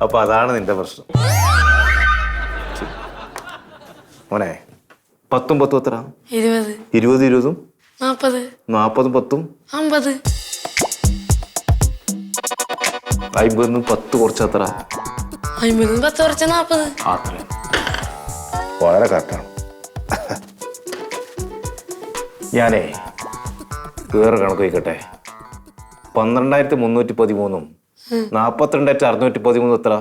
അപ്പൊ അതാണ് നിന്റെ പ്രശ്നം. മോനെ 10 10 എത്ര? 20 20 20 40 40 10 50 50 10 കുറച്ച് എത്ര? 50 10 കുറച്ച് 40. അത്ര വളരെ കറക്റ്റാണ്. ഞാനേ വേറെ കണക്ക് വയ്ക്കട്ടെ. 12313 42613 എത്ര?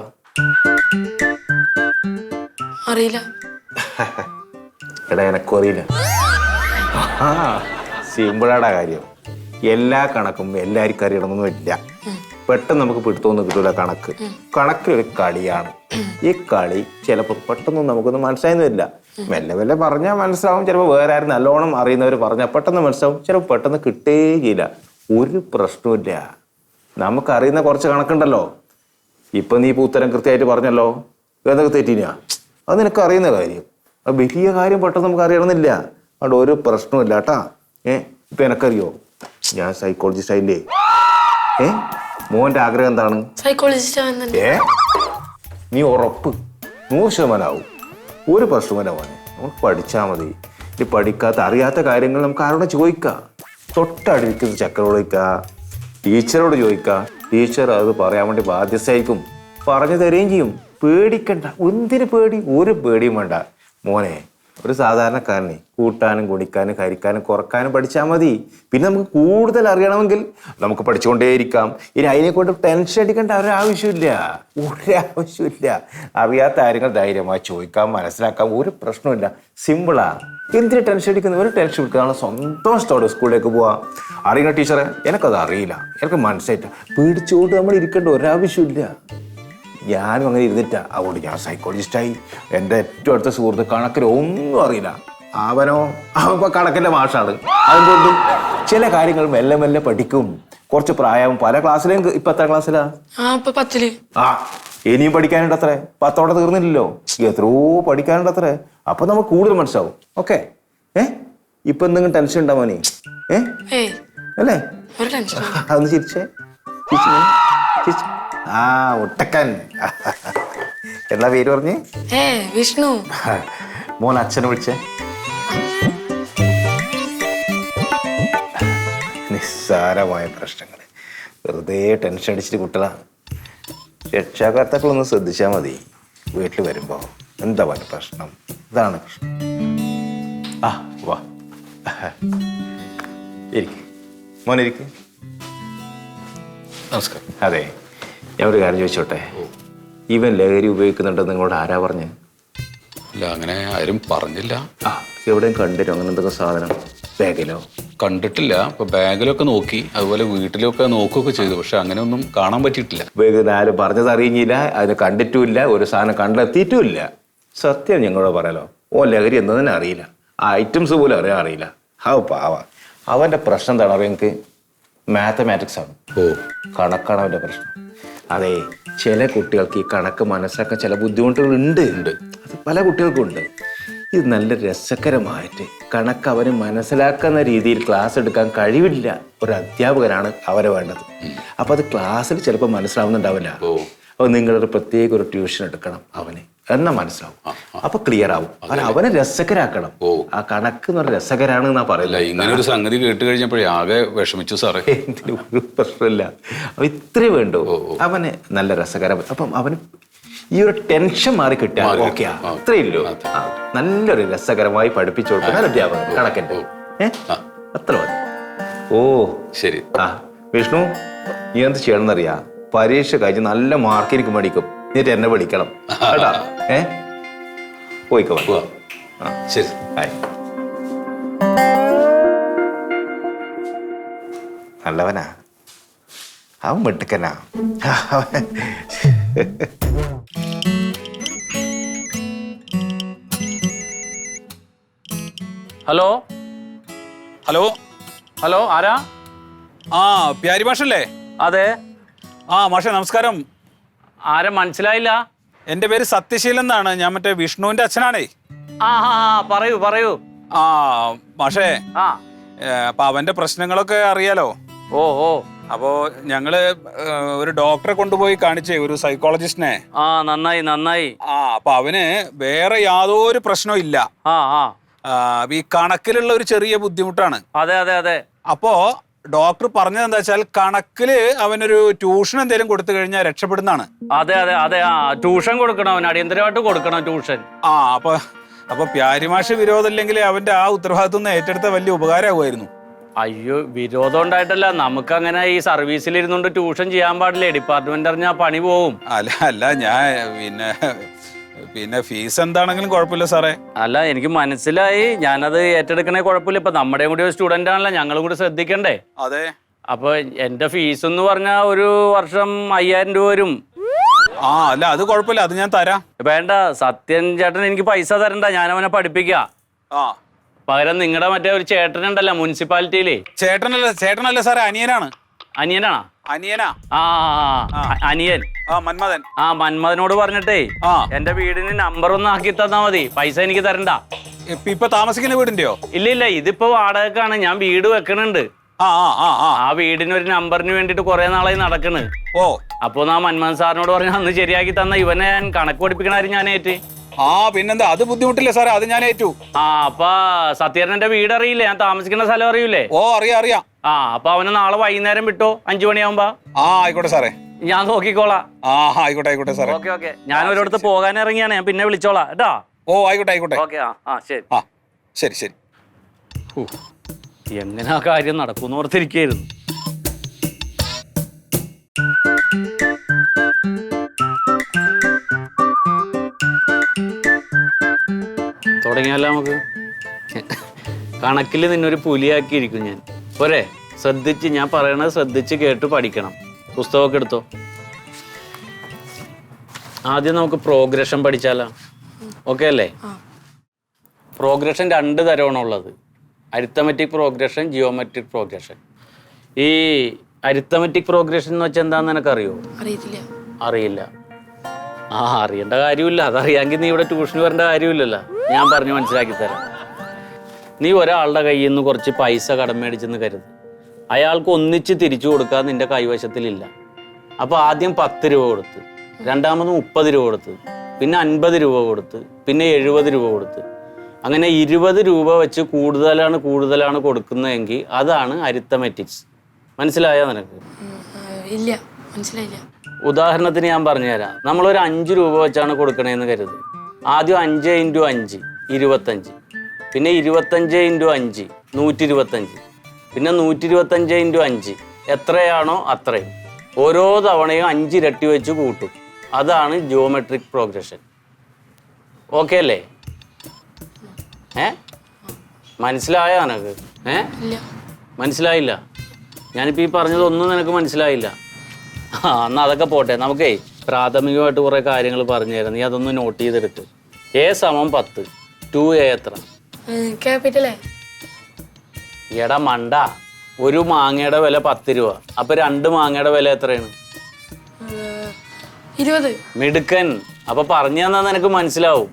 അറിയില്ല. എടാ എനക്കും അറിയില്ല. സിമ്പിളാടാ കാര്യം. എല്ലാ കണക്കും എല്ലാവർക്കും അറിയണമെന്നൊന്നും ഇല്ല. പെട്ടെന്ന് നമുക്ക് പിടുത്തൊന്നും കിട്ടൂല. കണക്കൊരു കളിയാണ്. ഈ കളി ചിലപ്പോൾ പെട്ടെന്നൊന്നും നമുക്കൊന്നും മനസ്സിലായെന്നില്ല. മെല്ലെ മെല്ലെ പറഞ്ഞാൽ മനസ്സിലാവും. ചിലപ്പോൾ വേറെ ആരും നല്ലോണം അറിയുന്നവർ പറഞ്ഞാൽ പെട്ടെന്ന് മനസ്സിലാവും. ചിലപ്പോൾ പെട്ടെന്ന് കിട്ടുകയില്ല. ഒരു പ്രശ്നമില്ല. നമുക്കറിയുന്ന കുറച്ച് കണക്കുണ്ടല്ലോ. ഇപ്പം നീ ഇപ്പോൾ ഉത്തരം കൃത്യമായിട്ട് പറഞ്ഞല്ലോ. ഏതൊക്കെ തെറ്റിനാ അത് നിനക്ക് അറിയുന്ന കാര്യം. അത് വലിയ കാര്യം പെട്ടെന്ന് നമുക്ക് അറിയണമെന്നില്ല. അതുകൊണ്ട് ഒരു പ്രശ്നമില്ല കേട്ടാ. ഇപ്പം എനക്കറിയോ ഞാൻ സൈക്കോളജിസ്റ്റ് ആയില്ലേ? മോന്റെ ആഗ്രഹം എന്താണ്? സൈക്കോളജിസ്റ്റ്. നീ ഉറപ്പ് 100% ആവും. ഒരു പ്രശ്നമല്ല മോനെ. നമുക്ക് പഠിച്ചാൽ മതി. ഈ പഠിക്കാത്ത അറിയാത്ത കാര്യങ്ങൾ നമുക്ക് ആരോടെ ചോദിക്കാം. തൊട്ടടുക്കുന്ന ചക്കരോട് ചോദിക്കാം, ടീച്ചറോട് ചോദിക്കാം. ടീച്ചർ അത് പറയാൻ വേണ്ടി ബാധ്യസ്ഥയായിരിക്കും. പറഞ്ഞു തരുകയും ചെയ്യും. പേടിക്കണ്ട. എന്തിന് പേടി? ഒരു പേടിയും വേണ്ട മോനെ. ഒരു സാധാരണക്കാരനെ കൂട്ടാനും കുടിക്കാനും കരിക്കാനും കുറക്കാനും പഠിച്ചാൽ മതി. പിന്നെ നമുക്ക് കൂടുതൽ അറിയണമെങ്കിൽ നമുക്ക് പഠിച്ചുകൊണ്ടേയിരിക്കാം. ഇനി അതിനെക്കൊണ്ട് ടെൻഷൻ അടിക്കേണ്ട ഒരാവശ്യമില്ല. അറിയാത്ത കാര്യങ്ങൾ ധൈര്യമായി ചോദിക്കാം, മനസ്സിലാക്കാം. ഒരു പ്രശ്നമില്ല. സിമ്പിളാ. എന്തിനു ടെൻഷൻ അടിക്കുന്നത്? ഒരു ടെൻഷൻ എടുക്കുകയാണ്. സന്തോഷത്തോടെ സ്കൂളിലേക്ക് പോവാം. അറിയുന്ന ടീച്ചറെ എനിക്കത് അറിയില്ല, എനിക്ക് മനസ്സിലായിട്ട പേടിച്ചോണ്ട് നമ്മൾ ഇരിക്കേണ്ട ഒരാവശ്യമില്ല. ഞാനും അങ്ങനെ ഇരുന്നിട്ടാ. അതുകൊണ്ട് ഞാൻ സൈക്കോളജിസ്റ്റായി. എൻ്റെ ഏറ്റവും അടുത്ത സുഹൃത്ത് കണക്കിന് ഒന്നും അറിയില്ല. അവൻ കണക്കിൻ്റെ മാഷാണ്. അതുകൊണ്ട് ചില കാര്യങ്ങൾ മെല്ലെ മെല്ലെ പഠിക്കും. കുറച്ച് പ്രായവും. പല ക്ലാസ്സിലും. ഇപ്പൊ എത്ര ക്ലാസ്സിലാ? 10. ഇനിയും പഠിക്കാനുണ്ട്. അത്രേ 10 തീർന്നില്ലല്ലോ. എത്രയോ പഠിക്കാനുണ്ട് അത്രേ. അപ്പൊ നമുക്ക് കൂടുതൽ മനസ്സിലാവും. ഓക്കെ. ഇപ്പൊ എന്തെങ്കിലും ടെൻഷൻ ഉണ്ടാ മോനെ? അല്ലേ? അതൊന്ന് ചിരിച്ചേ. ഒട്ടക്കൻ. എന്താ പേര് പറഞ്ഞേ? വിഷ്ണു. മോൻ അച്ഛനെ വിളിച്ചേ. നിസ്സാരമായ പ്രശ്നങ്ങൾ വെറുതെ ടെൻഷൻ അടിച്ചിട്ട് കുട്ടികളാ. രക്ഷാകർത്താക്കളൊന്ന് ശ്രദ്ധിച്ചാൽ മതി. വീട്ടിൽ വരുമ്പോ എന്താ പറയുക പ്രശ്നം? ഇതാണ് പ്രശ്നം. വാ ഇരിക്ക് മോനെ, ഇരിക്ക്. നമസ്കാരം. അതെ, ഞാൻ ഒരു കാര്യം ചോദിച്ചോട്ടെ. ഇവൻ ലഹരി ഉപയോഗിക്കുന്നുണ്ടെന്ന് നിങ്ങളോട് ആരാ പറഞ്ഞ്? ഇല്ല, അങ്ങനെ ആരും പറഞ്ഞില്ല. എവിടെയും കണ്ടിട്ടോ അങ്ങനെ എന്തൊക്കെ സാധനം? ബാഗിലോ? കണ്ടിട്ടില്ല. ഇപ്പൊ ബാഗിലൊക്കെ നോക്കി, അതുപോലെ വീട്ടിലൊക്കെ നോക്കുകയൊക്കെ ചെയ്തു. പക്ഷെ അങ്ങനെ ഒന്നും കാണാൻ പറ്റിയിട്ടില്ല. ബാഗിൽ ആരും പറഞ്ഞത് അറിയില്ല, അതിന് കണ്ടിട്ടുമില്ല, ഒരു സാധനം കണ്ടെത്തിയിട്ടുമില്ല. സത്യം ഞങ്ങളോട് പറയാലോ. ലഹരി എന്നതിനെ അറിയില്ല. ആ ഐറ്റംസ് പോലും അറിയില്ല. പാവ. അവന്റെ പ്രശ്നം എന്താണ് അറിയാം? എനിക്ക് മാത്തമാറ്റിക്സ് ആണ്. കണക്കാണ് അവന്റെ പ്രശ്നം. അതെ, ചില കുട്ടികൾക്ക് ഈ കണക്ക് മനസ്സിലാക്കാൻ ചില ബുദ്ധിമുട്ടുകളുണ്ട്. അത് പല കുട്ടികൾക്കും ഉണ്ട്. ഇത് നല്ല രസകരമായിട്ട് കണക്ക് അവന് മനസ്സിലാക്കുന്ന രീതിയിൽ ക്ലാസ് എടുക്കാൻ കഴിവില്ല. ഒരു അധ്യാപകനാണ് അവരെ വേണ്ടത്. അപ്പൊ അത് ക്ലാസ്സിൽ ചിലപ്പോൾ മനസ്സിലാവുന്നുണ്ടാവില്ല. അപ്പൊ നിങ്ങളൊരു പ്രത്യേക ഒരു ട്യൂഷൻ എടുക്കണം അവന്. എന്നാ മനസ്സിലാവും. അപ്പൊ ക്ലിയർ ആവും. അവനെ രസകരാക്കണം. ആ കണക്ക് എന്ന് പറഞ്ഞ രസകരാണ് എന്നാ പറയില്ല. ഇങ്ങനെ ഒരു സംഗതി കേട്ട് കഴിഞ്ഞപ്പോഴേ ആകെ വിഷമിച്ചു സാറേ. ഒരു പ്രശ്നമില്ല. അപ്പൊ ഇത്രേ വേണ്ടു. അവന് നല്ല രസകരം. അപ്പം അവന് ഈ ഒരു ടെൻഷൻ മാറി കിട്ടിയാൽ ഓക്കെയാ. അത്രയില്ലോ. നല്ലൊരു രസകരമായി പഠിപ്പിച്ചു കൊടുക്കുന്ന അധ്യാപകൻ കണക്കൻ്റെ. അത്ര മതി. ശരി. വിഷ്ണു, നീ എന്ത് ചെയ്യണമെന്നറിയാ? പരീക്ഷ കഴിഞ്ഞ് നല്ല മാർക്ക് എനിക്ക് മേടിക്കും. എന്നിട്ട് എന്നെ വിളിക്കണം കേട്ടാ. പോയിക്കോ. ശരി. നല്ലവനാ അവൻ. മിടുക്കനാ. ഹലോ ഹലോ ഹലോ, ആരാ? പ്യാരി മാഷല്ലേ? അതെ. മാഷേ നമസ്കാരം. ആരാ മനസ്സിലായില്ല? എൻ്റെ പേര് സത്യശീലൻ എന്നാണ്. ഞാൻ മറ്റേ വിഷ്ണുവിന്റെ അച്ഛനാണേ. പറയൂ പറയൂ. മാഷേ, അപ്പൊ അവന്റെ പ്രശ്നങ്ങളൊക്കെ അറിയാലോ. അപ്പോ ഞങ്ങള് ഒരു ഡോക്ടറെ കൊണ്ടുപോയി കാണിച്ചേ, ഒരു സൈക്കോളജിസ്റ്റിനെ. ആ നന്നായി നന്നായി. അപ്പൊ അവന് വേറെ യാതൊരു പ്രശ്നവും ഇല്ല. ആ ആ ഈ കണക്കിലുള്ള ഒരു ചെറിയ ബുദ്ധിമുട്ടാണ്. അതെ അതെ അതെ. അപ്പോ ഡോക്ടർ പറഞ്ഞത് എന്താ വെച്ചാൽ കണക്കില് അവനൊരു ട്യൂഷൻ എന്തെങ്കിലും കൊടുത്തു കഴിഞ്ഞാൽ രക്ഷപ്പെടുന്നതാണ്. അതെ അതെ അതെ. ആ ട്യൂഷൻ കൊടുക്കണം, അവന് അടിയന്തരമായിട്ട് കൊടുക്കണം ട്യൂഷൻ. അപ്പൊ പ്യാരിമാഷ് വിരോധമില്ലെങ്കിൽ അവന്റെ ആ ഉത്തരവാദിത്വം ഒന്ന് ഏറ്റെടുത്ത വലിയ ഉപകാരമാകുമായിരുന്നു. അയ്യോ, വിരോധം ഉണ്ടായിട്ടല്ല, നമുക്ക് അങ്ങനെ ഈ സർവീസിൽ ഇരുന്നുകൊണ്ട് ട്യൂഷൻ ചെയ്യാൻ പാടില്ലേ, ഡിപ്പാർട്ട്മെന്റ് അറിഞ്ഞാൽ പണി പോവും. അല്ല ഞാൻ പിന്നെ ഫീസ് എന്താണെങ്കിലും കുഴപ്പമില്ല സാറേ. അല്ല, എനിക്ക് മനസ്സിലായി, ഞാനത് ഏറ്റെടുക്കണേ കുഴപ്പമില്ല. ഇപ്പൊ നമ്മുടെ കൂടി ഒരു സ്റ്റുഡന്റ് ആണല്ലോ, ഞങ്ങളും കൂടി ശ്രദ്ധിക്കണ്ടേ. അതെ. അപ്പൊ എന്റെ ഫീസ് എന്ന് പറഞ്ഞാൽ ഒരു വർഷം 5000 രൂപ വരും. അല്ല അത് കുഴപ്പമില്ല, അത് ഞാൻ തരാം. വേണ്ട, സത്യൻ ചേട്ടൻ എനിക്ക് പൈസ തരണ്ട, ഞാൻ അവനെ പഠിപ്പിക്കാം. പകരം നിങ്ങളുടെ മറ്റേ ഒരു ചേട്ടനുണ്ടല്ലോ മുനിസിപ്പാലിറ്റിയില്. ചേട്ടനല്ല സാറേ, അനിയനാണ്. അനിയനാണോ? അനിയനാ. അനിയൻ. മന്മഥൻ. മന്മഥനോട് പറഞ്ഞിട്ടേ എന്റെ വീടിന് നമ്പർ ഒന്ന് ആക്കി തന്നാ മതി, പൈസ എനിക്ക് തരണ്ട. ഇപ്പൊ താമസിക്കുന്ന വീടിന്റെയോ? ഇല്ല, ഇതിപ്പോ വാടകക്കാണ്, ഞാൻ വീട് വെക്കണുണ്ട്. ആ വീടിന് ഒരു നമ്പറിന് വേണ്ടിട്ട് കുറെ നാളായി നടക്കണ്. അപ്പൊ ആ മന്മഥൻ സാറിനോട് പറഞ്ഞ അന്ന് ശരിയാക്കി തന്ന ഇവനെ ഞാൻ കണക്ക് പഠിപ്പിക്കണ കാര്യം ഞാൻ ഏറ്റ്. പിന്നെന്താ, അത് ബുദ്ധിമുട്ടില്ല സാറേ, അത് ഞാൻ ഏറ്റു. അപ്പൊ സത്യേട്ടന്റെ വീട് അറിയില്ലേ, ഞാൻ താമസിക്കുന്ന സ്ഥലം അറിയൂലേ? അറിയാം. അപ്പൊ അവനെ നാളെ വൈകുന്നേരം വിട്ടോ, 5 മണിയാവുമ്പോ. ആയിക്കോട്ടെ സാറേ, ഞാൻ നോക്കിക്കോളാം. ആയിക്കോട്ടെ സാറേ. ഓക്കെ. ഞാൻ ഒരിടത്ത് പോകാൻ ഇറങ്ങിയാണ്, ഞാൻ പിന്നെ വിളിച്ചോളാം കേട്ടോ. ആയിക്കോട്ടെ. ഓക്കെ. ശരി. എങ്ങനെ ആ കാര്യം നടക്കൂന്ന് ഓർത്തിരിക്കായിരുന്നു. തുടങ്ങിയാലോ നമുക്ക്? കണക്കിൽ നിന്നൊരു പുലിയാക്കിയിരിക്കും ഞാൻ. പോരെ? ശ്രദ്ധിച്ച്, ഞാൻ പറയണത് ശ്രദ്ധിച്ച് കേട്ട് പഠിക്കണം. പുസ്തകമൊക്കെ എടുത്തോ. ആദ്യം നമുക്ക് പ്രോഗ്രഷൻ പഠിച്ചാലോ? ഓക്കെ അല്ലേ? പ്രോഗ്രഷൻ 2 തരമാണ് ഉള്ളത്, അരിത്തമെറ്റിക് പ്രോഗ്രഷൻ, ജിയോമെട്രിക് പ്രോഗ്രഷൻ. ഈ അരിത്തമെറ്റിക് പ്രോഗ്രഷൻ എന്ന് വെച്ചാൽ എന്താണെന്ന് നിനക്കറിയോ? അറിയില്ല. അറിയേണ്ട കാര്യമില്ല, അതറിയാമെങ്കിൽ നീ ഇവിടെ ട്യൂഷന് വരേണ്ട കാര്യമില്ലല്ലോ, ഞാൻ പറഞ്ഞു മനസ്സിലാക്കി തരാം. നീ ഒരാളുടെ കയ്യിൽ നിന്ന് കുറച്ച് പൈസ കടം മേടിച്ചെന്ന് കരുത്, അയാൾക്ക് ഒന്നിച്ച് തിരിച്ചു കൊടുക്കാൻ നിന്റെ കൈവശത്തിലില്ല. അപ്പോൾ ആദ്യം 10 രൂപ കൊടുത്ത്, രണ്ടാമത് 30 രൂപ കൊടുത്ത്, പിന്നെ 50 രൂപ കൊടുത്ത്, പിന്നെ 70 രൂപ കൊടുത്ത്, അങ്ങനെ 20 രൂപ വെച്ച് കൂടുതലാണ് കൊടുക്കുന്നതെങ്കിൽ അതാണ് അരിത്തമെറ്റിക്സ്. മനസ്സിലായോ നിനക്ക്? ഇല്ല, മനസ്സിലായില്ല. ഉദാഹരണത്തിന് ഞാൻ പറഞ്ഞുതരാം. നമ്മളൊരു 5 രൂപ വെച്ചാണ് കൊടുക്കണേന്ന് കരുത്. ആദ്യം 5 × 5 25, പിന്നെ 25 × 5 125, പിന്നെ 125 × 5 എത്രയാണോ അത്രയും ഓരോ തവണയും 5 ഇരട്ടി വെച്ച് കൂട്ടും. അതാണ് ജിയോമെട്രിക് പ്രോഗ്രഷൻ. ഓക്കെ അല്ലേ? മനസ്സിലായോ നിനക്ക്? മനസ്സിലായില്ല? ഞാനിപ്പോൾ ഈ പറഞ്ഞതൊന്നും നിനക്ക് മനസ്സിലായില്ല. എന്നാൽ അതൊക്കെ പോട്ടെ, നമുക്കേ പ്രാഥമികമായിട്ട് കുറേ കാര്യങ്ങൾ പറഞ്ഞു തരാം, നീ അതൊന്ന് നോട്ട് ചെയ്തെടുത്ത്. A = 10, 2A എത്ര? ക്യാപിറ്റൽ. എടാ മണ്ട, ഒരു മാങ്ങയുടെ വില 10 രൂപ, അപ്പൊ 2 മാങ്ങയുടെ വില എത്രയാണ്? 20. മിടുക്കൻ. അപ്പൊ പറഞ്ഞു തന്നാൽ നിനക്ക് മനസ്സിലാവും.